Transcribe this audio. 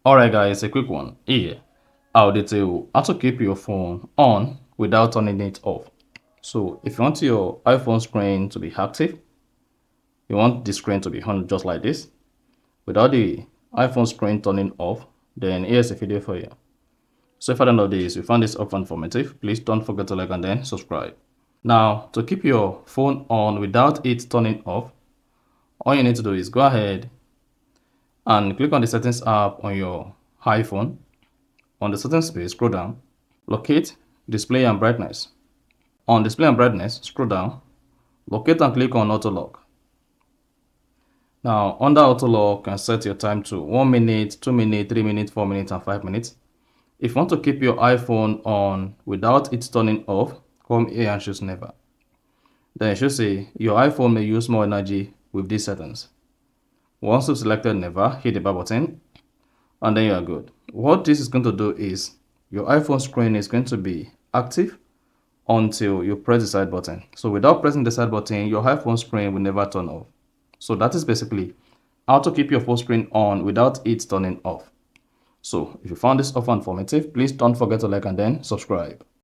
Alright guys, a quick one. Here, I'll detail how to keep your phone on without turning it off. So if you want your iPhone screen to be active, you want the screen to be on just like this, without the iPhone screen turning off, then here's a video for you. So if at the end of this, you found this often informative, please don't forget to like and then subscribe. Now, to keep your phone on without it turning off, all you need to do is go ahead and click on the settings app on your iPhone. On the settings page, scroll down, locate display and brightness. On display and brightness, scroll down, locate and click on auto lock. Now under auto lock, you can set your time to 1 minute, 2 minutes, 3 minutes, 4 minutes and 5 minutes. If you want to keep your iPhone on without it turning off, come here and choose never. Then it should say your iPhone may use more energy with these settings. Once you've selected never, hit the back button and then you are good. What this is going to do is your iPhone screen is going to be active until you press the side button. So without pressing the side button, your iPhone screen will never turn off. So that is basically how to keep your phone screen on without it turning off. So if you found this offer informative, please don't forget to like and then subscribe.